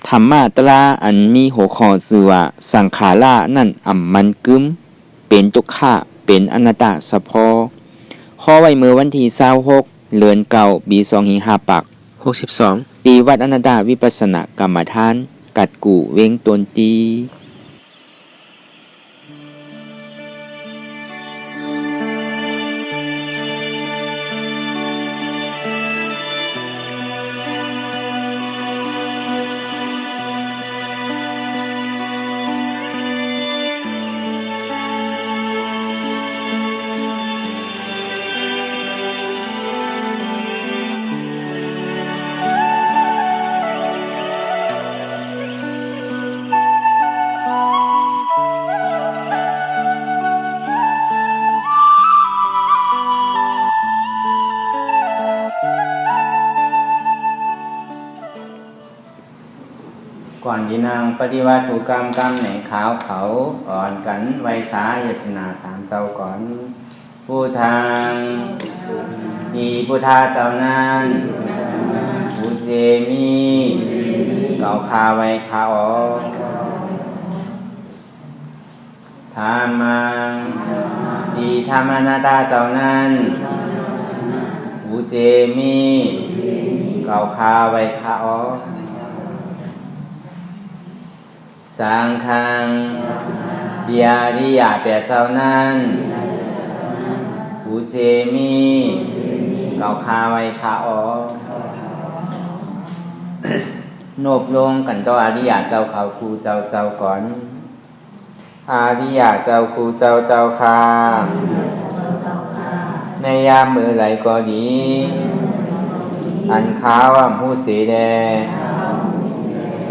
ธรรมะตราอันมีหัวข้อชื่อว่าสังขารานั่นมันกึมเป็นทุกขะเป็นอนัตตาเฉพาะข้อไว้เมื่อวันที่26เดือนเก่าปี2562ตีวัดอนัตตาวิปัสสนากรรมฐานกัดกู่เวงตนตีก่อนที่นางปฏิวัติถูกกรรมในขาวเขาอ่อนกันไวสาเหตุนาสามเศร้าก่อนผู้ทางมีผู้ทาเศร้านั้นผู้เสมีเก่าคาไว้ขาออกธามังดีธรรมนาตาเศร้านั้นผู้เสมีเก่าคาไว้ขาออกสังฆังเดียริยาแปดเศร้านั้นผู้เสมีเก่าคาไว้ขาออกนบลงกันต่ออริยาเจ้าเขาครูเจ้าก่อนอริยาเจ้าครูเจ้าคาในยามมือไหลก็ดีอันขาวผู้เสแด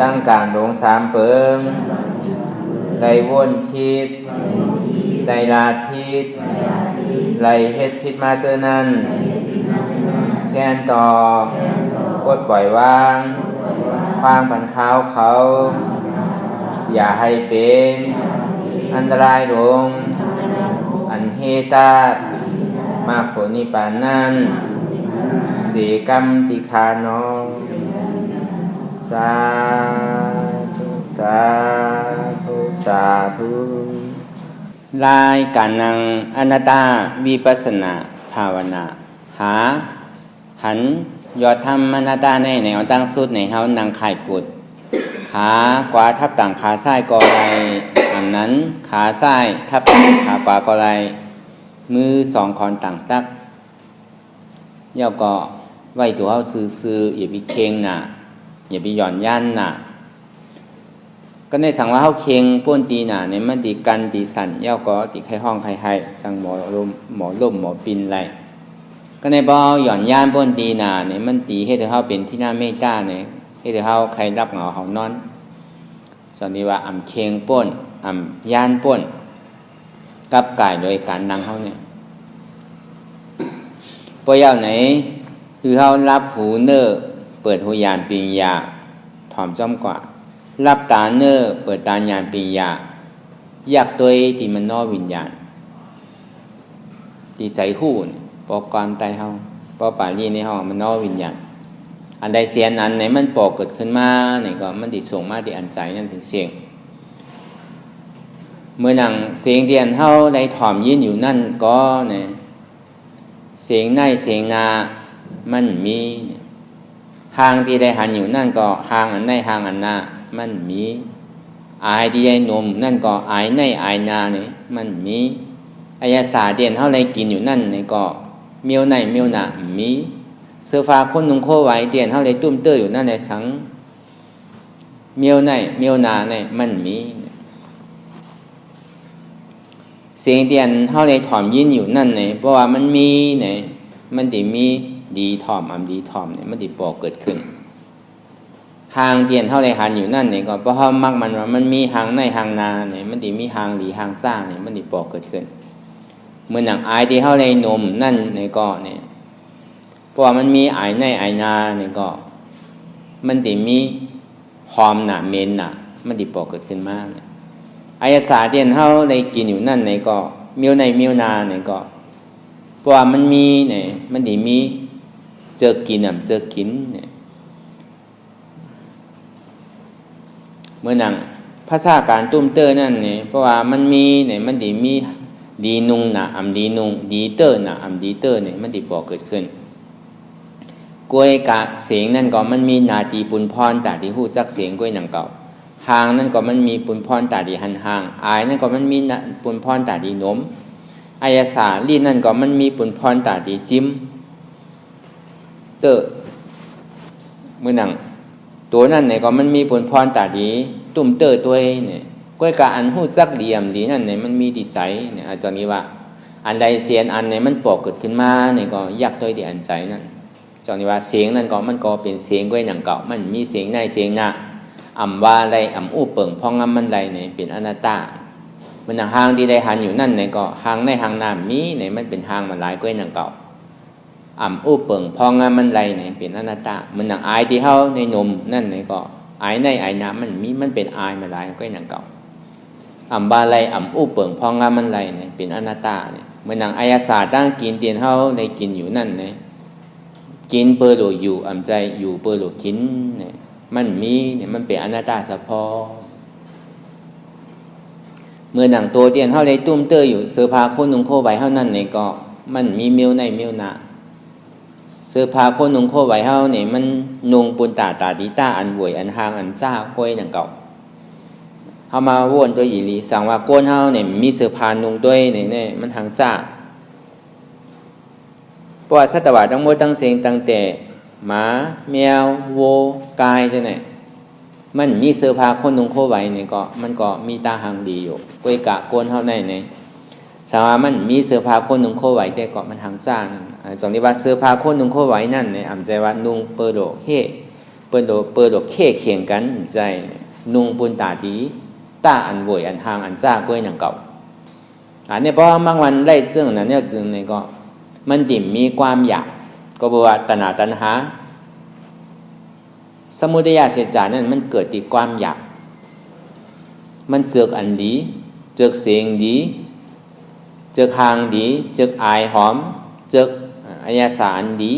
ตั้งการลงสามเปิมไล่วนพิษไล่ลาดพิษไล่เฮ็ดพิษมาเจอนั้นแค้นต่อกดปล่อยวางควางปันขาวเขาอย่าให้เป็นอันตรายลงอันเฮตามาผลนิพพานนั้นสีกรรมติคานอสาธุสาธุสาธุรายการนังอนัตตาวิปัสสนาภาวนาหาหันยอดธรรมอนัตตาในเอาตั้งสุดในเฮานังไข่กุดขากวาทับต่างขาซ้ายกอไรอันนั้นขาซ้ายทับต่างขากวากอไรมือสองคอนต่างตักเย่าก็ไว้ตัวเฮาซื่อๆอย่าไปเค็งน่ะอย่าไปหย่อนย่านน่ะก็ในสั่งว่าเฮาเค็งป้นตีน่ะในมันตีกันตีสั่นเย่าก็ตีไข้ห้องไข้ไห้จังหมอลมหมอปินไรก็ในบ่หย่อนย่านป้นตีน่ะในมันตีให้เฮาเป็นที่น่าเมตตาเนี่ยให้เฮาใครรับเหงาเฮานอนส่วนนี้ว่าอำเค็งป้นอำย่านป้นกับกายโดยการนั่งเฮาเนี่ยบ่ยาวไหนคือเฮารับหูเน้อเปิดหูญาณปิญญาถ่อมจ้อมกว่ารับตาเน้อเปิดตาญาณปิญญาอยากตัวที่มันนอวิญญาณที่ใจหูปอกความตายเฮาปอปาลีในเฮามันนอวิญญาณอันใดเสียนั้นไหนมันปอกเกิดขึ้นมาไหนก็มันติส่งมาที่อันใจนั่นเสียงเมื่อนังเสียงที่อันเฮาได้ถ่อมยินอยู่นั่นก็เนี่ยเสียงในเสียงนามันมีหางที่ได้หันอยู่นั่นก็หางอันในหางอันนามันมีอายที่ได้นมนั่นก็อายในอายนาเนี่ยมันมีอายสาเดียนเท่าไรกินอยู่นั่นเนี่ยก็เมียวในเมียวนามีเสื้อฟ้าคนนุ่งโคไว้เดียนเท่าไรตุ้มเตออยู่นั่นในสังเมียวในเมียวนาเนี่ยมันมีเสียงเดียนเท่าไรถ่อมยินอยู่นั่นเนี่ยเพราะว่ามันมีเนี่ยมันติมีดีถ่อมดีถ่อมเนี่ยมันติปอกเกิดขึ้นหางเตียนเท่าไรหันอยู่นั่นเนี่ยก็เพราะเขามักมันว่ามันมีหางในหางนาเนี่ยมันติมีหางดีหางซ่าเนี่ยมันติปอกเกิดขึ้นเหมือนหนังอายที่เท่าไรนมนั่นเนี่ยก็เนี่ยเพราะว่ามันมีอายในอายนาเนี่ยก็มันติมีหอมหนาเมนหนามันติปอกเกิดขึ้นมากเนี่ยอายสาเตียนเท่าไรกินอยู่นั่นเนี่ยก็เมียวในเมียวนาเนี่ยก็เพราะว่ามันมีเนี่ยมันติมีเจอกินเจอกินเนี่ย เมื่อนั้นภาษาการตุ้มเตอร์นั่นเนี่ยเพราะว่ามันมีเนี่ยมันดีมีดีนุงนะอำดีนุงดีเตอร์นะอำดีเตอร์เนี่ยมันดีบอกเกิดขึ้นกล้วยกะเสียงนั่นก็มันมีนาทีปุนพรตาที่หู้จักเสียงกล้วยหนังเก่าหางนั่นก็มันมีปุนพรตาดีหันหางอายนั่นก็มันมีปุนพรตาดีนมอายสาลีนั่นก็มันมีปุนพรตาดีจิ้มเตอร์เมื่อนังตัวนั่นเนี่ยก็มันมีปุนพรตาดีตุ่มเตอร์ตัวเนี่ยกล้วยกะอันหู้จักเหลี่ยมดีนั่นเนี่ยมันมีดีใจเนี่ยอาจารย์นี้ว่าอันใดเสียนอันเนี่ยมันปอกเกิดขึ้นมาเนี่ยก็ยักตัวดีอันใจนั่นจองนี้ว่าเสียงนั่นก็มันก็เป็นเสียงกล้วยหนังเก่ามันมีเสียงในเสียงหน้าอ่ำว่าอะไรอ่ำอู้เปิ่งพองงำมันไรเนี่ยเป็นอนัตตามันหางที่ได้หันอยู่นั่นเนี่ยก็หางในหางน้ำนี้เนี่ยมันเป็นหางมันหลายกล้วยหนังเก่าอ่ำอู้เปิ่งพองงำมันไรเนี่ยเป็นอนัตตามันหนังอายที่เขาในนมนั่นเนี่ยก็อายในอายน้ำมันเป็นอายมันหลายกล้วยหนังเก่าอ่ำว่าอะไรอ่ำอู้เปิ่งพองงำมันไรเนี่ยเป็นอนัตตาเนี่ยมันหนังอายศาสตร์ตั้งกินเตียนเขาในกินอยู่นั่นเนี่ยกินเปิดโลอยู่อ่ำใจอยู่เปิดโลกินเนี่ยมันมีเนี่ยมันเป็นอนัตตาเฉพาะเมื่อหนังตัวเตียนเท่าไรตุ้มเตออยู่เสื้อผ้าโคนนุ่งโคไว้เท่านั้นเนี่ยก็มันมีเมียวในเมียวหนาเสื้อผ้าโคนนุ่งโคไว้เท่าเนี่ยมันนุ่งปุนตาดีตาอันหวยอันหางอันซ่าก้อยหนังเก่าเขามาวนตัวอีหลีสั่งว่าโกนเท่าเนี่ยมีเสื้อผ้านุ่งด้วยเนี่ยมันหางซ่าเพราะว่าสัตว์ทั้งหมดทั้งเสียงตั้งแต่หมาแมววัวกายจะไหนมันมีเสื้อผ้าคนนุ่งโคไว้เนี่ยก็มันก็มีตาหางดีอยู่กล้วยกะโกนเท่านั้นเนี่ยสามารถมันมีเสื้อผ้าคนนุ่งโคไว้แต่ก็มันหางจ้างตรงที่ว่าเสื้อผ้าคนนุ่งโคไว้นั่นเนี่ยอ่ำใจว่านุ่งเปิดโลเฮ่เปิดโลเฮ่เขียงกันใจนุ่งปุนตาดีตาอันหวยอันทางอันจ้ากล้วยหนังเก่าอันนี้เพราะบางวันไล่เสื่องนั้นเนี่ยซึ่งเนี่ยก็มันดิ่มมีความอยากก็บอกว่าตัณหาสมุทัยเสียจานั่นมันเกิดที่ความอยากมันเจออันดีเจอเสียงดีเจอหางดีเจออายหอมเจออายสารดี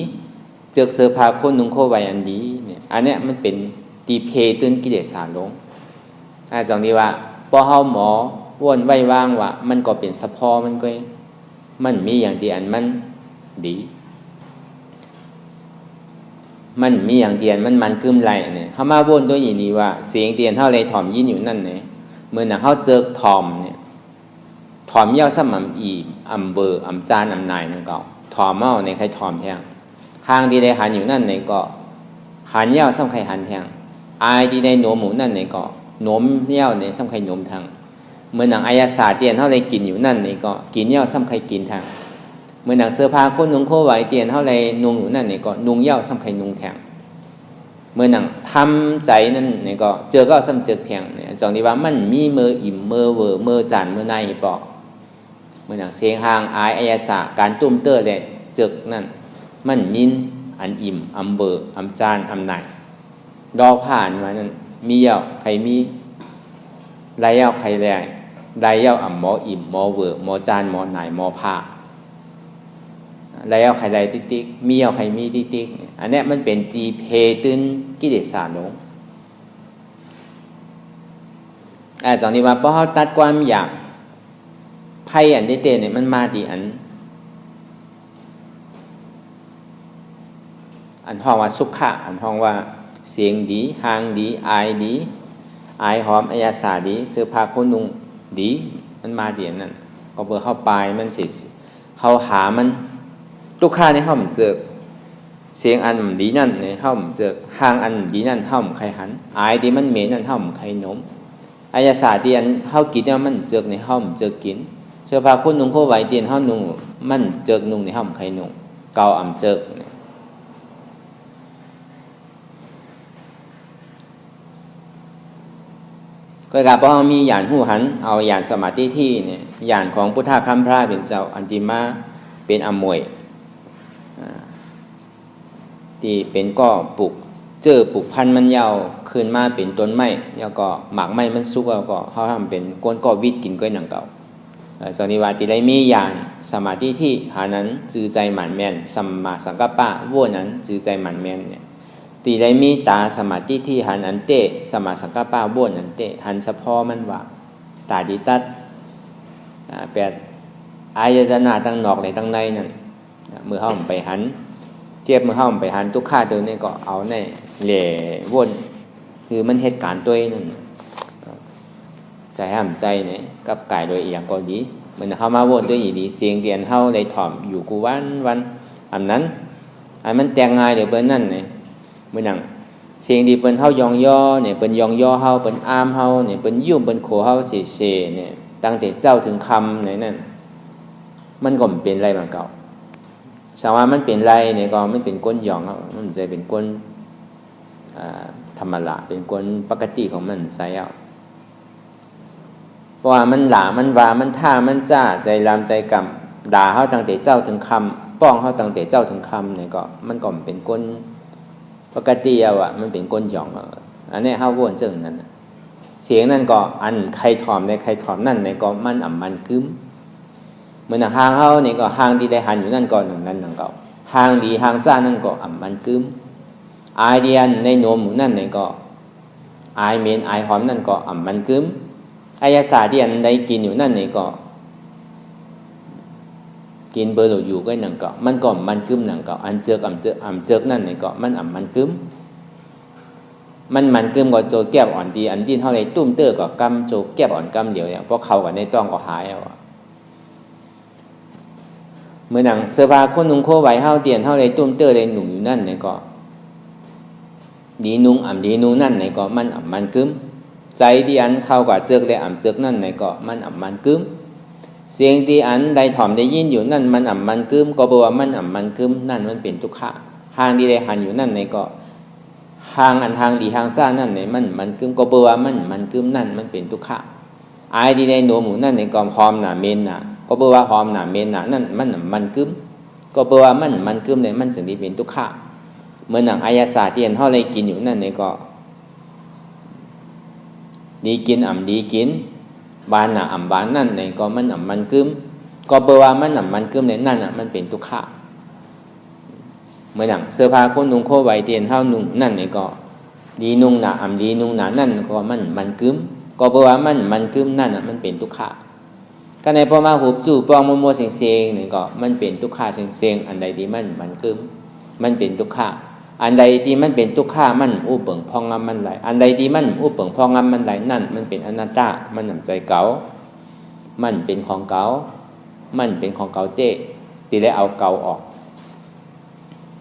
เจอเสื้อผ้าคนนุ่งโคไว้อันดีเนี่ยอันเนี้ยมันเป็นตีเพตื่นกิเลสสารลงจังนี้ว่าพอเฮาหมอวนไว้ว่างว่ามันก็เป็นสะพอมันมีอย่างที่อันมันดีมันมีอย่างเดียนมันกึมไหลเนี่ยเขามาวนตัวอย่างนี้ว่าเสียงเดียนเท่าไรถ่อมยินอยู่นั่นเนี่ยเมื่อน่ะเขาเจอถ่อมเนี่ยถ่อมเย้าซ้ำอำเวอร์อำจานอำนายนั่นก็ถ่อมเมาในใครถ่อมแทงหางที่ได้หันอยู่นั่นเนี่ยก็หันเย้าซ้ำใครหันแทงอายที่ได้โนมหมูนั่นเนี่ยก็โนมเย้าเนี่ยซ้ำใครโนมทางเมื่อหนังอายศาสตร์เดียนเท่าไรกินอยู่นั่นเนี่ยก็กินเย้าซ้ำใครกินทางเมื่อหนังเสื้อผ้าคนนุ่งโคไว้เตียนเท่าไรนุ่งอยู่นั่นเนี่ยก็นุ่งเย้าซ้ำใครนุ่งแทงเมื่อหนังทำใจนั่นเนี่ยก็เจอก็ซ้ำเจอแทงเนี่ยจองที่ว่ามันมีมืออิ่มมือเวอมือจานมือนายปอกเมื่อหนังเสียงหางอายอายสาการตุ้มเตอร์เลยเจอนั่นมันมินอันอิ่มอำเวออำจานอำนายดอผ่านมานั่นมีเย้าใครมีไรเย้าใครแรงไรเย้าอ่ำหมออิ่มหมอเวอหมอจานหมอนายหมอผ้าแล้วใครใดติ๊กมีเอาใครมีติ๊กอันนี้มันเป็นตีเพตื่นกิเลสสารลงจากนี้ว่าพอเขาตัดความอยากไพ่อันได้เตเนี่ยมันมาดีอันห้องว่าสุขะอันห้องว่าเสียงดีหางดีอายดีอายหอมอายสาดีเสื้อผ้าคนนุ่งดีมันมาดีนั่นก็เบอร์เข้าไปมันสิเขาหามันลูกค้าในห้องเจอเสียงอันดีนั่นในห้องเจอหางอันดีนั่นห้องใครหันอายดีมันเหม็นนั่นห้องใครนมอายศาสตร์ที่อันห้ากินเนี่ยมันเจอในห้องเจอกินเสื้อผ้าคนนุ่งโคไว้เตียนห้องนุ่งมันเจอนุ่งในห้องใครนุ่งเกาอ่ำเจอก็กลับว่ามีหยานหูหันเอาหยานสมาธิที่เนี่ยหยานของพุทธคัมภีร์เป็นเจ้าอันติมาเป็นอมวยที่เป็นก็ปลูกพันธุ์มันยาวขึ้นมาเป็นต้นไม้แล้วก็หมากไม้มันสุกแล้วก็เขาทำเป็นก้นก็วิดกินก้อยหนังเก่าสนิวาติได้มีญาณสมาธิที่หานั้นจือใจหมันแม่นสัมมาสังกัปปะวัวนั้นจือใจหมันแม่นเนี่ย ตีได้มีตาสมาธิที่หันอันเตสมาสังกัปปะบ้วนอันเตหันเฉพาะมันว่าตาดีตัดแปดอายตนะตั้งนอกในตั้งในนั่นมือเฮาไปหันเจ็บมือเฮาไปหันทุกข้าตัวนี้ก็เอาในเหล่วนคือมันเหตุการณ์ตัวนั่นใจห้ามใจเนี่ยกับกายโดยอย่างก็ดีเหมือนเขามาวนด้วยอย่างดีเสียงเตียนเฮาเลยถ่อมอยู่กูวันอันนั้นอันมันแต่งง่ายเดี๋ยวเปิ้นนั่นเนี่ยเหมือนอย่างเสียงดีเปิ้นเฮายองย่อเนี่ยเปิ้นยองย่อเฮาเปิ้นอ้ามเฮาเนี่ยเปิ้นยุ่มเปิ้นโขเฮาเสเนี่ยตั้งแต่เจ้าถึงคำเนี่ยนั่นมันก็เป็นไรมันเก่าสาวามันเป็นไรเนี่ยก็ไม่เป็นก้นยองมันจะเป็นก้นธรรมดาเป็นก้นปกติของมันใส่เอาเพราะว่ามันหลามันว่ามันท่ามันจ้าใจรามใจกำด่าเขาตั้งแต่เจ้าถึงคำป้องเขาตั้งแต่เจ้าถึงคำเนี่ยก็มันก็เป็นก้นปกติเอาอะมันเป็นก้นยองอันนี้เขาวนเจิงนั่นเสียงนั่นก็อันใครถอมในใครถอมนั่นในก็มันมันกึ้มเหมือนหางเขาเนี่ยก็หางดีได้หันอยู่นั่นก็หนึ่งนั้นหนึ่งเก่าหางดีหางจ้านั่นก็มันกึ้มไอเดียนในโนมนั่นเนี่ยก็ไอเมนไอหอมนั่นก็มันกึ้มอายาศาเดียนได้กินอยู่นั่นเนี่ยก็กินเบอร์อยู่ก็หนึ่งก็มันก็มันกึ้มหนึ่งก็อันเจอกเจอกนั่นเนี่ยก็มันกึ้มมันกึ้มก็โจแก้บอ่อนดีอันดินเท่าไรตุ้มเตอร์ก็กำโจแก้บอ่อนกำเดียวเนี่ยเพราะเขากับในต้องก็หายเอาเมื่อหนังเสื้อผ้าคนนุ่งโคไว้เฮาเตียนเฮาเลยตุ้มเตอร์เลยหนุ่มอยู่นั่นเนี่ยก็ดีนุ่งดีนุ่งนั่นเนี่ยก็มันกึ้มใจที่อันเข้ากับเจือกได้เจือกนั่นเนี่ยก็มันกึ้มเสียงที่อันได้ถ่อมได้ยินอยู่นั่นมันกึ้มก็บอกว่ามันกึ้มนั่นมันเป็นทุกข์ทางที่ได้หันอยู่นั่นเนี่ยก็ทางอันทางดีทางซ่านั่นเนี่ยมันกึ้มก็บอกว่ามันกึ้มนั่นมันเป็นทุกข์ไอ้ที่ได้โนหมูนั่นเนี่ยก็หอมหนาเมนหนาก็บอกว่าหอมหนาเมนหนานั่นมันกึ้มก็บอกว่ามันกึ้มเนี่ยมันถึงที่เป็นทุกข์เหมือนหนังอายาศาสตร์ที่อันเท่าไรกินอยู่นั่นเนี่ยก็ดีกินดีกินบานหนาบานนั่นเนี่ยก็มันกึ้มก็บอกว่ามันกึ้มเนี่ยนั่นมันเป็นทุกข์เหมือนหนังเสื้อผ้าคนนุ่งโคไว้เตียนเท่านุ่งนั่นเนี่ยก็ดีนุ่งหนาดีนุ่งหนานั่นก็มันกึ้มก็บอกว่ามันกึ้มนั่นมันเป็นทุกข์ก็ในพอมาหูจู่ปองมัวเสียงเนี่ยก็มันเป็นทุกข์เสียงอันใดที่มันกึ้มมันเป็นทุกข์อันใดที่มันเป็นทุกข์มันอู้เปิงพองงามมันไหลอันใดที่มันอู้เปิงพองงามมันไหลนั่นมันเป็นอนัตตามันหนำใจเก่ามันเป็นของเก่ามันเป็นของเก่าเต้ตีได้เอาเก่าออก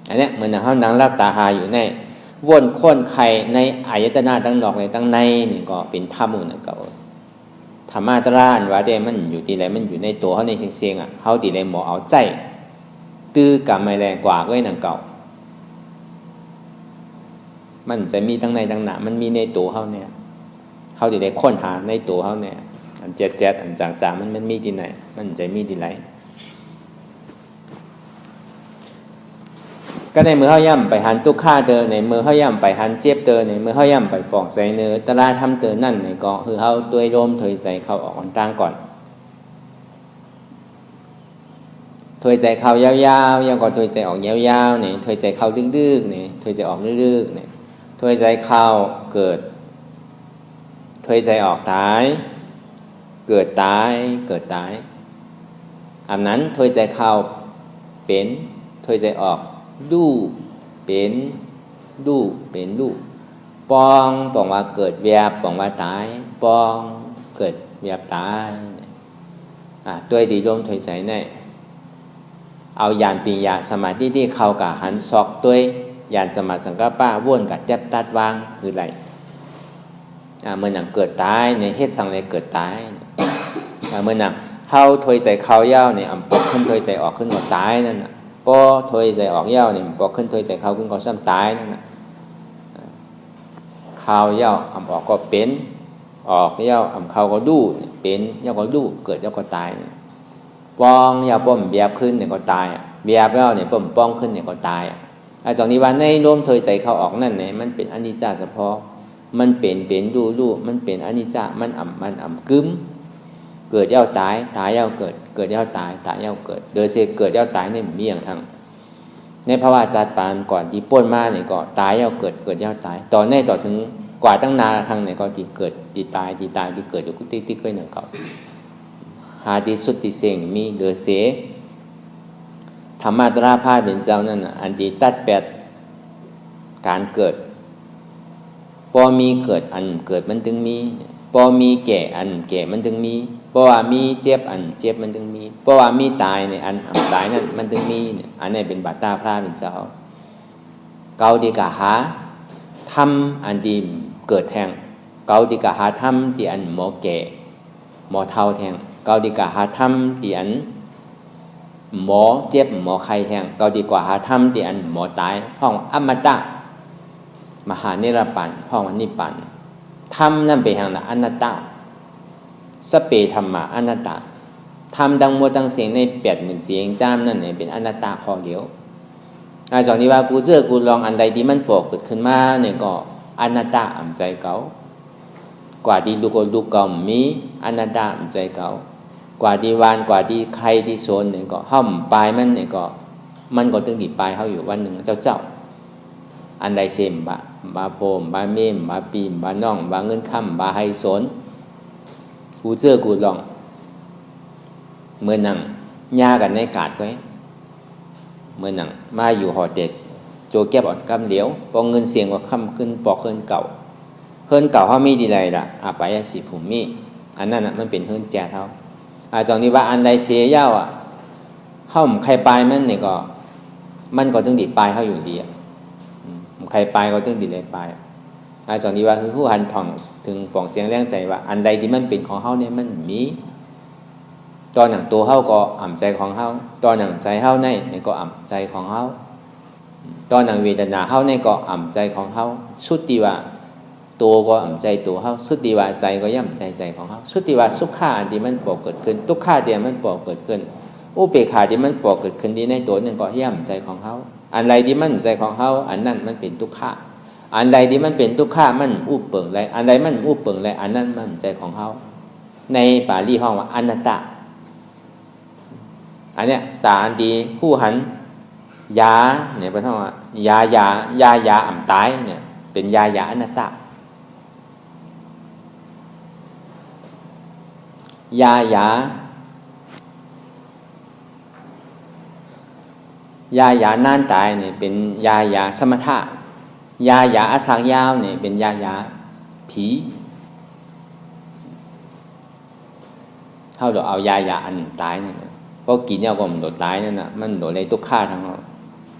อันนี้เหมือนเขานั่งรับตาหาอยู่ในวนค้นไข่ในอายตนะตั้งนอกในตั้งในนี่ก็เป็นธรรมนั่นเก่าธรรมะตรานว่าเด้มันอยู่ที่ไหนมันอยู่ในตัวเขาในเสียงเขาตีได้หมอเอาใจตื้อกำไม่แรงกว่าก็ไอ้นั่นเก่ามันจะมีทั้งในทั้งหนามันมีในตัวเขาเนี่ยเขาจะได้ค้นหาในตัวเขาเนี่ยอันเจ็ดอันจางๆมันมีที่ไหนมันจะมีที่ไหนก็ในมือเขาย่ำไปหันตุกข้าเตอในมือเขาย่ำไปหันเจ็บเตอในมือเขาย่ำไปปอกใส่เนื้อตลาดทำเตอนั่นในก็คือเขาตัวโยมถอยใส่เขาออกต่างก่อนถอยใจเขายาวๆยังก็ถอยใจออกยาวๆเนี่ยถอยใจเขาดึกๆเนี่ยถอยใจออกดึกๆเนี่ยถอยใจเข้าเกิดถอยใจออกตายเกิดตายอันนั้นถอยใจเข้าเป็นถอยใจออกดูเป็นปองว่าเกิดแวบปองว่าตายปองเกิดแวบตายตัวดีโยมถอยใจเนี่ยเอาญาณปัญญาสมาธิที่เข้ากับหันซอกตัวญาณสมาสังกัปปะว่นกับแทบตัดวางคืออะไรเมื่อหนังเกิดตายในเฮ็ดสังเลยเกิดตายเมื่อหนังเข้าถอยใจเข้ายาวเนี่ยปกขึ้นถอยใจออกขึ้นก็ตายนั่นน่ะพอถอยใจออกยาวเนี่ยปกขึ้นถอยใจเข้าขึ้นก็ซ้ำตายนั่นน่ะเข้ายาวออกก็เป็นออกยาวเข้าก็ดูเป็นยาวก็ดูเกิดยาวก็ตายปองยาวป้อมเบียบขึ้นเนี่ยก็ตายเบียบแล้วเนี่ยป้อมป้องขึ้นเนี่ยก็ตายจากนี้วันในร่วมถอยใจเข้าออกนั่นเนี่ยมันเป็นอนิจจาเฉพาะมันเป็นดูมันเป็นอนิจจามันกึ้มเกิดยาวตายยาวเกิดยาวตายยาวเกิดโดยเสกเกิดยาวตายเนี่ยมีอย่างทาง ในภาวะจัดปานก่อนที่ป่นมาเนี่ยก็ตายยาวเกิดยาวตายต่อในต่อถึงกว่าตั้งนาทางไหนก็ที่เกิดที่ตายที่เกิดอยู่กุฏิที่เคยหนึ่งเขาหาที่สุดที่เสียงมีเดือเสธรรมะตราภาพเป็นเจ้านั่นอันที่ตัดแปดการเกิดพอมีเกิดอันเกิดมันถึงมีพอมีแก่อันแก่มันถึงมีเพราะว่ามีเจ็บอันเจ็บมันถึงมีเพราะว่ามีตายเนี่ยอันตายนั่นมันถึงมีเนี่ยอันนี้เป็นบาตาพระเป็นเจ้าเกาดีกะหาทำอันดีเกิดแทงเกาดีกะหาทำที่อันหมอแก่หมอเท่าแทงเกาดีกะหาทำที่อันหมอเจ็บหมอไข้แทงเกาดีกว่าหาทำที่อันหมอตายห้องอมตะมหานิรปันห้องวันนิปันธรรมนั่นเป็นทางอนัตตาสเปธรรมะอนัตตาธรรมดังมัวดังเสียงใน80,000เสียงจ้ามนั่นเนี่ยเป็นอนัตตาข้อเดียวจอกนี้ว่ากูเจอกูลองอันใดที่มันปกเกิดขึ้นมาเนี่ยก็อนัตตาอ่ำใจเก่ากว่าที่ดูเก่ามีอนัตตาอ่ำใจเก่ากว่าที่วานกว่าที่ใครที่โซนเนี่ยก็ห้อมปลายมันเนี่ยก็มันก็ตึงติดปลายเขาอยู่วันหนึ่งเจ้าอันใดเสมบาโปมบาเมมบาปีมบาน่องบาเงินค่ำบาไฮโซนกูเจอกูลองเมื่อนั่งยากันในกาดไว้เมื่อนั่งมาอยู่หอเด็ดโจแก็บอ่อนกำเหลียวปองเงินเสียงว่าค่ำขึ้นปอกเฮินเก่าเขามีดีไรล่ะอาไปยสิภูมิอันนั้นน่ะมันเป็นเฮินแจเท่าจองนี้ว่าอันใดเสียเย้าเข้าใครปลายมันเนี่ยก็มันก็ต้องดีปลายเขาอยู่ดีใครปลายก็ต้องดีเลยปลายจองนี้ว่าคือผู้หันผ่องถึงป่องเสียงแรงใจว่าอันใดที่มันเป็นของเขาเนี่ยมันมีตอนหนังตัวเขาก็อ่ำใจของเขาตอนหนังใจเขาในก็อ่ำใจของเขาตอนหนังเวทนาเขาในก็อ่ำใจของเขาสุดที่ว่าตัวก็อ่ำใจตัวเขาสุดที่ว่าใจก็ย่ำใจของเขาสุดที่ว่าสุขข่าอันที่มันปกเกิดขึ้นทุกข่าที่มันปกเกิดขึ้นอุเบกขาที่มันปกเกิดขึ้นดีในตัวหนึ่งก็ย่ำใจของเขาอันใดที่มันใจของเขาอันนั้นมันเป็นทุกข่าอันใดที่มันเป็นทุกข่ามันอุเปิงไรอันใดมันอุเปิงไรอันนั้นมันใจของเขาในปาลีห้องว่าอนัตตาอันเนี้ยตาอันดีผู้หันยาเนี่ยเป็นท่องว่ายาอ่ำตายเนี่ยเป็นยาอนัตตายาน่านตายเนี่ยเป็นยาสมถะยาอสังยาวเนี่ยเป็นยาผีเท่าเราเอายาอันตายเนี่ยพอกินเนี่ยก็มันโดดตายนั่นน่ะมันโดดเลยทุกข้าทั้งนั้น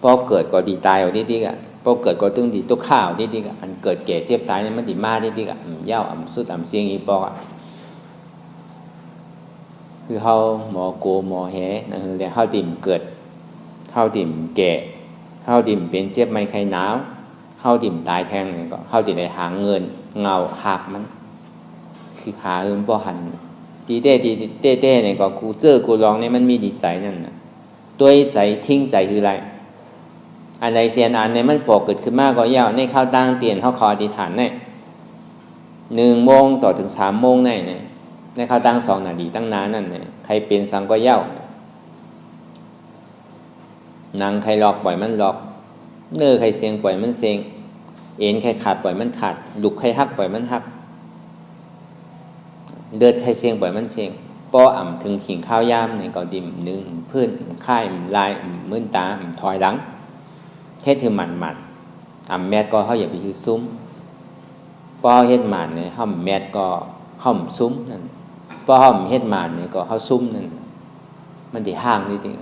พอเกิดก็ดีตายเอาดีๆอ่ะพอเกิดก็ตึงดีทุกข้าวดีๆอ่ะอันเกิดแก่เจ็บตายเนี่ยมันดีมาดีๆอ่ะเย้าสุดเสียงอีปอกอ่ะคือเฮาหมอโกหมอแหนั่นคือเฮาติ่มเกิดเฮาติ่มแก่เฮาติ่มเป็นเจ็บไม่ใครหนาวเฮาติ่มตายแทงนี่ก็เฮาติ่มได้หาเงินเงาหักมันคือหาเงินบ่หันตีเต้เนี่ยก็กูเจอกูลองเนี่ยมันมีดีไซน์นั่นน่ะตัวใจทิ้งใจคืออะไรอันใดเสียนอันในมันปกเกิดขึ้นมากก็ยาวในข้าวตั้งเตียนเฮาขออธิษฐานเนี่ย1 โมงต่อถึง3 โมงเนี่ยในข้าวตั้ง2 นาทีตั้งนานนั่นเนี่ยใครเป็นสังก็ยาวนางใครหลอกปล่อยมันหลอกเนื้อใครเสียงปล่อยมันเสียงเอ็นใครขาดปล่อยมันขาดลุกใครหักปล่อยมันหักเดินใครเสียงปล่อยมันเสียงป้ออ่ำถึงหิ่งข้าวยามในก็ดิ่มนึงพื้นค่ายลายมื่นตาถอยหลังเฮ็ดถือหมันอ่ำแมดก็เขาอย่าไปยื้อซุ้มป้อเฮ็ดหมันเนี่ยห้อมแมดก็ห้อมซุ้มนั่นป้อห้อมเฮ็ดหมันเนี่ยก็เขาซุ้มนั่นมันที่ห้างนี่จริง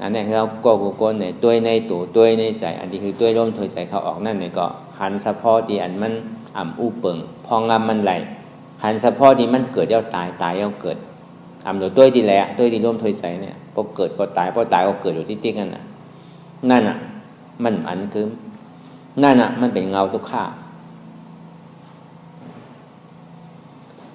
อันนี้คือเราโกนเนี่ยตัวในตัวในใส่อันนี้คือตัวร่มถอยใส่เขาออกนั่นเนี่ยก็หันสะพอที่อันมันอ่ำอู้เปิงพองามมันไหลหันสะพอที่มันเกิดย่อตายย่อเกิดอ่ำโดยตัวที่แหละตัวที่ร่มถอยใส่เนี่ยพอเกิดก็ตายพอตายก็เกิดอยู่ที่ติ๊กนั่นน่ะนั่นน่ะมันอันคือนั่นน่ะมันเป็นเงาทุกข้า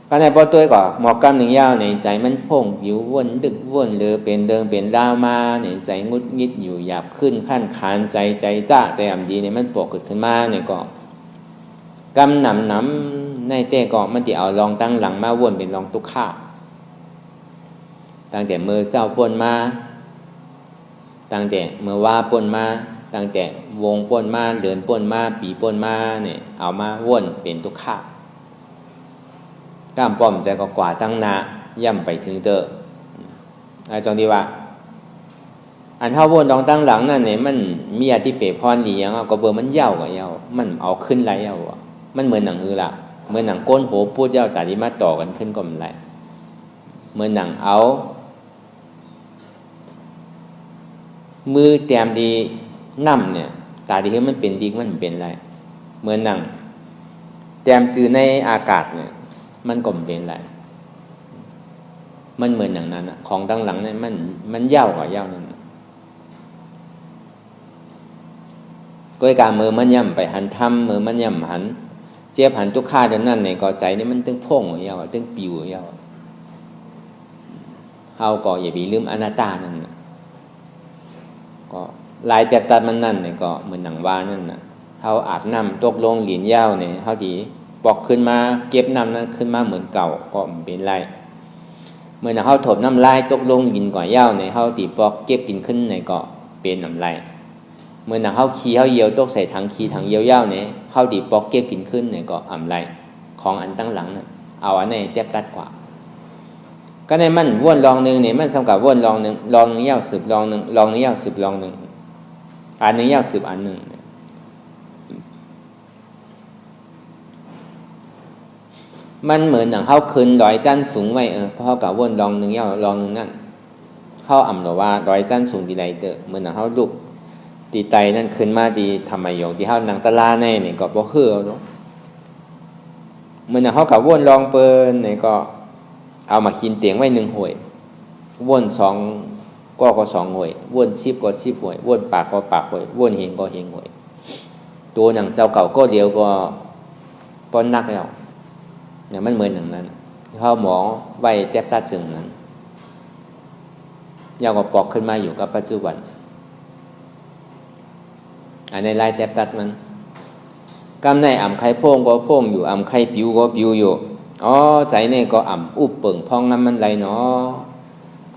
ก็ในพอตัวก็หมอกกำหนึ่งยาวในใจมันพงอยู่วนดึกวนเรือเป็นเดิงเป็นดาวมาในใจงุดงิดอยู่หยาบขึ้นขั้นขานใจจ้าใจอ่ำดีเนี่ยมันปกเกิดขึ้นมาเนี่ยก็กำหนำในเต้ก็มันจะเอาลองตั้งหลังมาวนเป็นลองตุกข้าตั้งแต่มือเจ้าปนมา ตั้งแต่เมื่อว่าป่นมาตั้งแต่วงป่นมาเดินป่นมาปีป่นมาเนี่ยเอามาวนเป็นทุกข์ก้ามป้อมใจก็กว่าตั้งนาย่ำไปถึงเตอจงดีว่าอันเท่าวนดองตั้งหลังนั่นเนี่ยมันมีอธิเปรพรดีอย่างก็เบอร์มันเย่ากับเย่ามันเอาขึ้นไรเย่ามันเหมือนหนังละเหมือนหนังก้นโหพูดเย่าแต่ที่มาต่อกันขึ้นก็มันไรเหมือนหนังเอามือแต้มดีน้ำเนี่ยตาดีขึ้นมันเป็นดีมันเป็นไรเหมือนหนังแต้มซื้อในอากาศเนี่ยมันก็เป็นไรมันเหมือนอย่างนั้นของตั้งหลังเนี่ยมันเย่ากว่าเย่านั่นก็การมือมันย่ำไปหันทำมือมันย่ำหันเจ็บหันทุกข้าเดินนั่นในก่อใจนี่มันตึงพ่งหัวเย่าตึงปิวหัวเย่าเฮาก็อย่าไปลืมอนัตตานั่นก็ลายแต่ตัดมันนั่นเนี่ยก็เหมือนหนังว่านั่นน่ะเฮาอาบน้ำตกลงหลินเย่าเนี่ยเฮาดีปอกขึ้นมาเก็บน้ำนั้นขึ้นมาเหมือนเก่าก็เป็นไรเมื่อเฮาถมน้ำลายตกลงหลินก่อเย่าเนี่ยเฮาตีปอกเก็บกินขึ้นในก็เป็นน้ำลายเมื่อเฮาขี้เฮาเยียวตกใส่ถังขี้ถังเยียวเย่าเนี่ยเฮาตีปอกเก็บกินขึ้นในก็อ่ำไรของอันตั้งหลังน่ะเอาอันไหนเจ็บตัดกว่าก็ในมันว่นลองหนึ่งเนี่ยมันสำกับว่นลองหนึ่งลองหนึ่งเย่าสืบลองหนึ่งลองหนึ่งเย่าสืบลองหนึ่งอันหนึ่งเย่าสืบอันหนึ่งมันเหมือนอย่างเฮาคืนร้อยจันสูงไว้เพราะเฮากับว่นลองหนึ่งเย่าลองหนึ่งนั่นเฮาอ่ำหรอว่าร้อยจันสูงดีไรเด้อเหมือนอย่างเฮาลุกตีไตนั่นขึ้นมาดีทำไมโยที่เฮานังตะลาแน่เนี่ยก็บ่เฮือเนาะเหมือนอย่างเฮากับว่นลองเปิ้นเนี่ยก็เอามากินเตียงไว้1หวยวน2ก็2หวยวน10ก็10หวยวนปากก็ปากหวยวนเฮงก็เฮงหวยตัวหนังเจ้าเก่าก็เดียวก็ป้อนนักแล้วเนี่ยมันเหมือนอย่างนั้นเขาหมอไว้แทบตัดจึงนั้นยาวกว่าปอกขึ้นมาอยู่กับปัจจุบันอันในลายแทบตัดมันกำในอ่ำไข่โพ่งก็โพ่งอยู่อ่ำไข่ปิวก็ปิวอยู่อ๋อใจเนี่ยก็อ่ำอุบเปิ่งพองงั้นมันไรเนาะ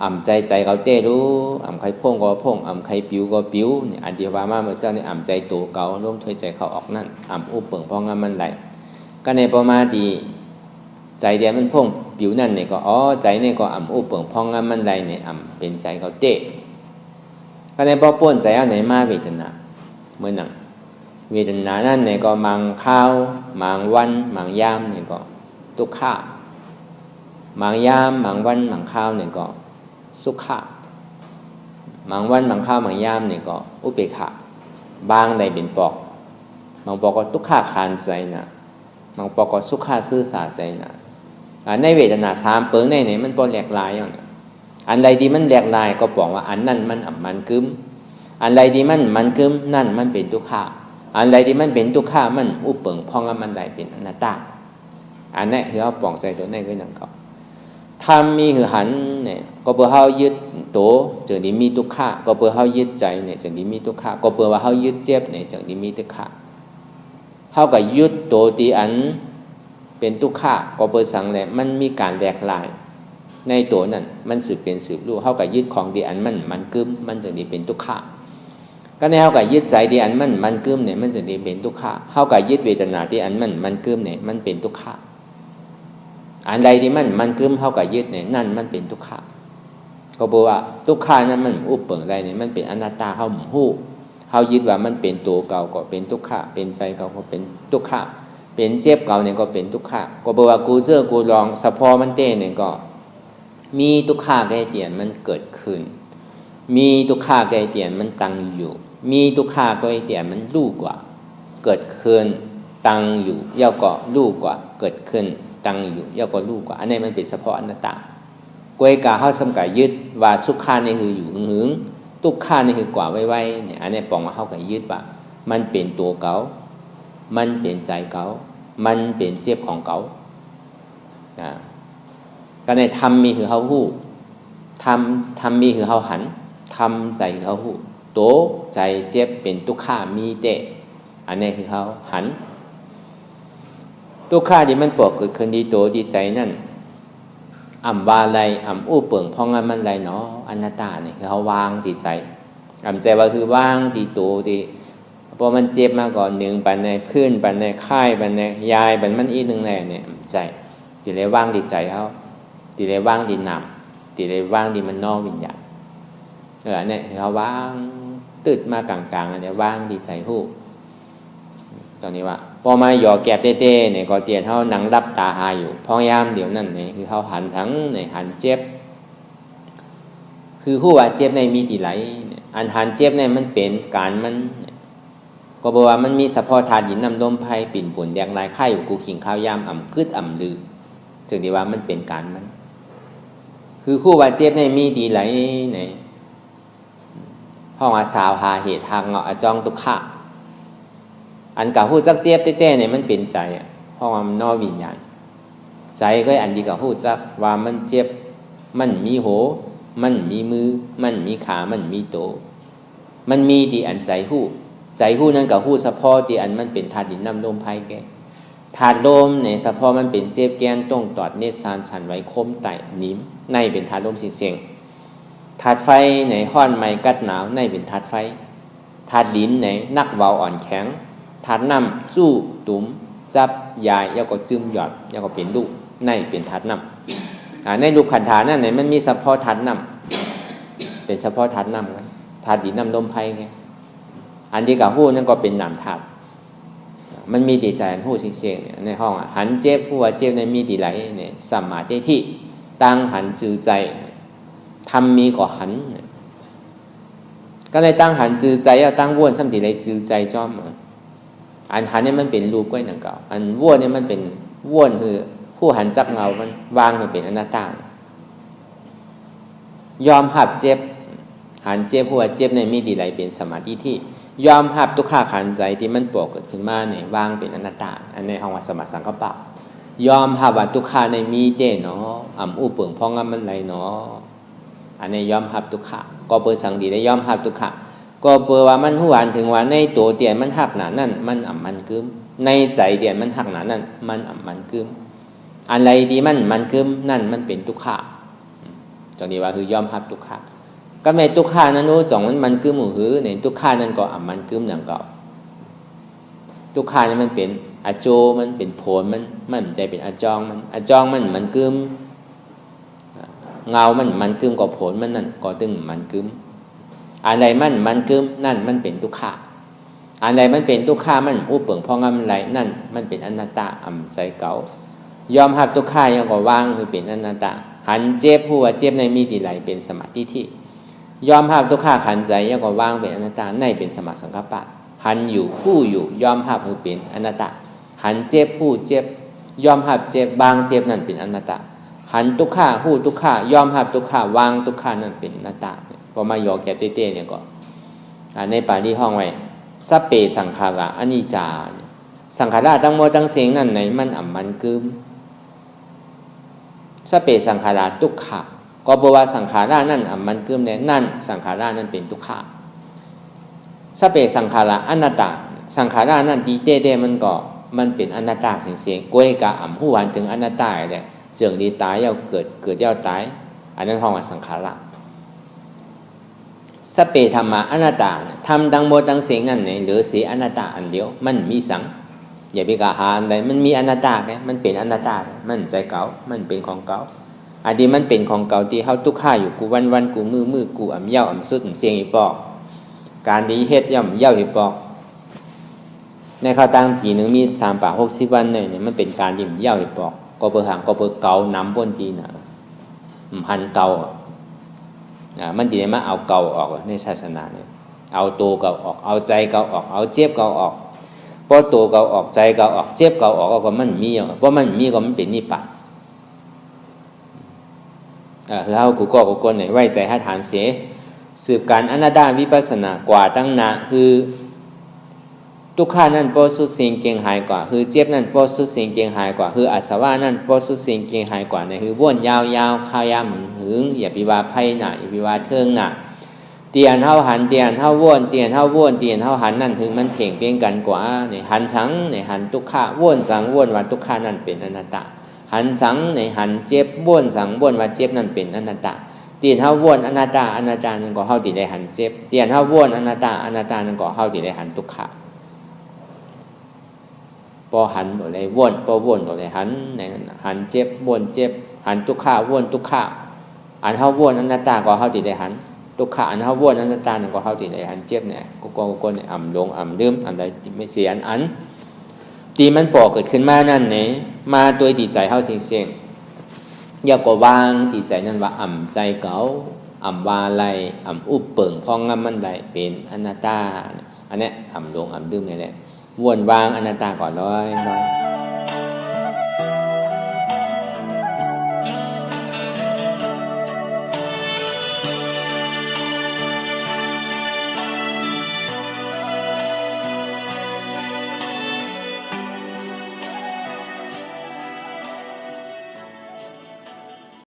อ่ำใจเขาเต้รู้อ่ำไข่โพ่งก็โพ่งอ่ำไข่ปิวก็ปิวเนี่ยอันเดียวว่ามาเมื่อเจ้าเนี่ยอ่ำใจตัวเก่าร่วมถ้วยใจเขาออกนั่นอ่ำอุบเปิ่งพองงั้นมันไรก็ในประมาดีใจเดียวมันพ่งปิวนั่นเนี่ยก็อ๋อใจเนี่ยก็อ่ำอุบเปิ่งพองงั้นมันไรเนี่ยอ่ำเป็นใจเขาเต้ก็ในพอป่นใจเอาไหนมาเวทนาเมื่อหนังเวทนานั่นเนี่ยก็มังข้าวมังวันมังยามเนี่ยก็ทุกข์มังยามมังวันมังข้าวเนี่ยก็สุขะมังวันมังข้าวมังยามเนี่ยก็อุเบกขาบางใดเป็นปอกบางปอกก็ทุกข์คานใจนะบางปอกก็สุขะซื่อสาใจนะในเวทนา3เปิงในเนี่ยมันบ่แหลกหลายอย่างอันใดที่มันแหลกหลายก็บอกว่าอันนั้นมันมันกึมอันใดที่มันกึมนั่นมันเป็นทุกข์อันใดที่มันเป็นทุกข์มันอุเปิงพองมันใดเป็นอนัตตาอันนี้คือเอาปองใจตัวนี้ก็อย่างเขาทำมีคือหันเนี่ยก็เพื่อเขายึดตัวจึงได้มีทุกข์ก็เพื่อเขายึดใจเนี่ยจึงได้มีทุกข์ก็เพื่อว่าเขายึดเจ็บเนี่ยจึงได้มีทุกข์เขาก็ยึดตัวที่อันเป็นทุกข์ก็เพื่อสั่งแหละมันมีการแหลกหลายในตัวนั้นมันสืบเป็นสืบรู้เขาก็ยึดของที่อันมันกึมมันจึงได้เป็นทุกข์ก็ในเขาก็ยึดใจที่อันมันกึมเนี่ยมันจึงได้เป็นทุกข์เขาก็ยึดเวทนาที่อันมันกึมเนี่ยมันเป็นทุกข์อันใดที่มันกึมเฮากับยึดเนี่ยนั่นมันเป็นทุกข์ก็บอกว่าทุกข์นั้นมันอุปเปิงได้เนี่ยมันเป็นอนัตตาเฮาหมู่ฮู้เฮายึดว่ามันเป็นตัวเก่าก็เป็นทุกข์เป็นใจเก่าก็เป็นทุกข์เป็นเจ็บเก่าเนี่ยก็เป็นทุกข์ก็บอกว่ากูเสื้อกูลองสะพอมันเต้เนี่ยก็มีทุกข์แก่เตียนมันเกิดขึ้นมีทุกข์แก่เตียนมันตั้งอยู่มีทุกข์แก่เตียนมันรู้กว่าเกิดขึ้นตั้งอยู่ย่อก็รู้กว่าเกิดขึ้นตั้งอยู่ย่อก็รู้กว่าอันนี้มันเป็นเฉพาะอนัตตากวยกาเฮาสำกายยึดว่าสุขะนี่คืออยู่หึงทุกข์นี่คือกว่าไว้ๆเนี่ยอันนี้ปองว่าเฮาก็ยึดว่ามันเป็นตัวเก่ามันเป็นใจเก่ามันเป็นเจ็บของเก่าก็ในธรรมมีคือเฮาฮู้ธรรมมีคือเฮาหันธรรมใจคือเฮาฮู้โตใจเจ็บเป็นทุกข์มีเตะอันนี้คือเฮาหันทุกข์ที่มันปวดเกิดขึ้นดีโตดีใจนั่นอ่ำวาไรอ่ำอู้เปิ่งพองมันไรเนาะอนัตตาเนี่ยคือเขาวางที่ใจ ใจว่าคือว่างตีตูตีพอมันเจ็บมาก่อนหนึ่งปันในขึ้นปันในค่ายปันในยายปันมันอีกหนึ่งแหล่เนี่ยใจตีเลยว่างดีใจเขาตีเลยว่างดีนำตีเลยว่างดีมันนอกวิญญาณเนี่ยเขาว่างตืดมากลางๆเนี่ยว่างดีใจผู้ตอนนี้ว่าพอมาหยอกแกบเต้ๆเนี่ยก็เตียนเขาหนังรับตาหาอยู่พอยามเดี๋ยวนั่นเนี่ยคือเขาหันทั้งเนี่ยหันเจ็บคือผู้ว่าเจ็บในมีตีไหลอันหันเจ็บเนี่ยมันเป็นการมันก็บอกว่ามันมีสะพอธาตุหินนำลมไพ่ปิ่นปุ่นแดงลายไข่อยู่กูขิงข้าวยามอ่ำคืดอ่ำลือจึงดีว่ามันเป็นการมันคือคู่ว่าเจ็บในมีตีไหลเนี่ยห้องอาสาวหาเหตุทางเงาะจ้องตุกขะอันกับหู้จักเจี๊ยบเต้ๆเนี่ยมันเป็นใจเพราะว่ามันนอกวิญญาณใจก็อันดีกับหู้จักว่ามันเจ็บมันมีโหมันมีมือมันมีขามันมีโตมันมีที่อันใจหู้นั้นกับหู้สะพอที่อันมันเป็นธาตุดินน้ำลมไพ่แกธาตุลมเนี่ยสะพอมันเป็นเจ็บแกนต้องตอดเนตรสานสันไว้คมไต่นิ้มในเป็นธาตุลมเสียงธาตุไฟในห้อนไม้กัดหนาวในเป็นธาตุไฟธาตุดินในนักเบาอ่อนแข็งธาตุน้ำจู้ตุ้มจับยายแล้วก็จึมหยอดแล้วก็เป็นลูกในเป็นธาตุน้ำในลูกขันธานั่นไหนมันมีเฉพาะธาตุน้ำเป็นเฉพาะธาตุน้ำธาตุดินน้ำลมไฟไงอันที่กับหู้นั่นก็เป็นนามธาตุมันมีติใจอันหู้เสียงเนี่ยในห้องหันเจ็บผู้ว่าเจ็บในมีติไหลเนี่ยสัมมาทิฏฐิตั้งหันจือใจทำมีก่อหันก็เลยตั้งหันจือใจเอาตั้งว่วนสัมติเลยจือใจจอมอันหันเนี่ยมันเป็นรูปก้อยหนังเก่าอันว่วนเนี่ยมันเป็นว่วนคือผู้หันจักเงามันวางมันเป็นอนัตตายอมหับเจ็บหันเจ็บผู้ว่าเจ็บในมีติไหลเป็นสมาธิที่ยอมหับทุกข้าขันใจที่มันปวดเกิดขึ้นมาเนี่ยวางเป็นอนัตตาอันในห้องวัสมาสังคปะยอมหับว่าทุกข้าในมีเต้เนาะอ่ำอู้เปิ่งพองมันไรเนาะอันนี้ยอมหับทุกข้าก็เปิดสังดีได้ยอมหับทุกข้าก็เปิดว่ามันหัวอันถึงว่าในตัวเตียนมันหักหนานั่นมันอ่ำมันกึมในใจเตียนมันหักหนานั่นมันอ่ำมันกึมอะไรดีมันกึมนั่นมันเป็นทุกข้าตรงนี้ว่าคือยอมหับทุกข้าก็ไม่ทุกข้านั้นรู้สองมันกึมหมู่หือในทุกข้านั้นก็อ่ำมันกึมอย่างเก่าทุกข้านั้นมันเป็นอโจมันเป็นโผลมันใจเป็นอจองมันกึมเงามันกึมกับผลมันนั่นก็ตึงมันกึมอะไรมันกึมนั่นมันเป็นทุกขะอะไรมันเป็นทุกขะมันอู้เปิ่งพองมันไรนั่นมันเป็นอนัตตาอ่ำใจเก่ายอมหับทุกขะยังก็ว่างคือเป็นอนัตตาหันเจ็บผู้ว่าเจ็บในมีติไหลเป็นสมาธิที่ยอมหับทุกขะขันใจยังก็ว่างเป็นอนัตตาในเป็นสมาสังกัปปะหันอยู่ผู้อยู่ยอมหับคือเป็นอนัตตาหันเจ็บผู้เจ็บยอมหับเจ็บบางเจ็บนั่นเป็นอนัตตาหันทุกข้าหู้ทุกข้ายอมหับทุกข้าวางทุกข้านั่นเป็นอนัตตาพอมาหยอกแกเต้ๆเนี่ยก็ในปาลีห้องไว้สัพเพสังขาระอนิจจาสังขาระทั้งหมดทั้งเสียงนั่นไหนมันอ่ำมันกึมสัพเพสังขาระทุกขะก็บอกว่าสังขาระนั่นอ่ำมันกึมเนี่ยนั่นสังขาระนั่นเป็นทุกขะสัพเพสังขาระอนัตตาสังขาระนั่นดีเต้ๆมันเป็นอนัตตาเสียงๆก้วยกะอ่ำหู้วันถึงอนัตตาเนี่ยเสื่องดีตายย่าเกิดย่าตายอันนั้นห้องว่าสังขารสเปธรรมะอนัตตาทำดังโมดังเสียงนั่นไหนหรือสีอนัตตาอันเดียวมันมีสังอย่าไปกะหาอันใดมันมีอนัตตาไงมันเป็นอนัตตามันใจเก่ามันเป็นของเก่าอันนี้มันเป็นของเก่าที่เฮาทุกข้าอยู่กูวันกูมือกูอ่ำเย่าอ่ำสุดเสียงอีปอกการดีเฮ็ดย่ำเย่าอีปอกในข้าวตังปีนึงมี360 วันเนี่ยมันเป็นการยิ่มเย่าอีปอกก็เปิดหางก็เปิดเก่าน้ำบนทีน่ะหันเก่ามันดีมาเอาเก่าออกในศาสนาเนี่ยเอาตัวเก่าออกเอาใจเก่าออกเอาเจ็บเก่าออกพอตัวเก่าออกใจเก่าออกเจ็บเก่าออกก็มันมีเพราะมันมีก็มันเป็นนิพพานคือเฮากูก็คนไหนไว้ใจให้ฐานเสียสืบการอนัตตาวิปัสสนากว่าตั้งนาคือทุกข้านั่นพอสุดสิ่งเก่งหายกว่าคือเจ็บนั่นพอสุดสิ่งเก่งหายกว่าคืออาสวะนั่นพอสุดสิ่งเก่งหายกว่าเนี่ยคือว่นยาวๆข้าวยามหึงอย่าไปว่าไพ่หน่ะอย่าไปว่าเทิงหน่ะเตียนเท่าหันเตียนเท่าว่นเตียนเท่าว่นเตียนเท่าหันนั่นถึงมันเพ่งเพียงกันกว่าเนี่ยหันสังเนี่ยหันทุกข้าว่นสังว่นว่าทุกข้านั่นเป็นอนัตตาหันสังเนี่ยหันเจ็บว่นสังว่นว่าเจ็บนั่นเป็นอนัตตา ตีนเฮาวนอนัตตาอนัตตานั่นก็เฮาติได้หันเจ็บเตียนเฮาวนอนัตตาอนัตตานั่นก็เฮาติได้หันทุกขะพอหันบ่ได้วนพอวนบ่ได้หันในหันเจ็บวนเจ็บหันทุกขะวนทุกขะอันเฮาวนอนัตตาก็เฮาติได้หันทุกขะอันเฮาวนอนัตตานั่นก็เฮาติได้หันเจ็บเนี่ยก็เนี่ยอ่ำลงอ่ำลืมอันใดไม่เสียอันตีมันปอกเกิดขึ้นมานั่นเนี่ยมาตัวจิตใจเฮาเสียงอย่าก็วางจิตใจนั้นว่าอ่ำใจเก่าอ่ำวาไลอ่ำอุปเปิงพองงำมันใดเป็นอนัตตาอันนี้อ่ำลงอ่ำลืมนี่แหละวนวางอนัตตาก่อนร้อย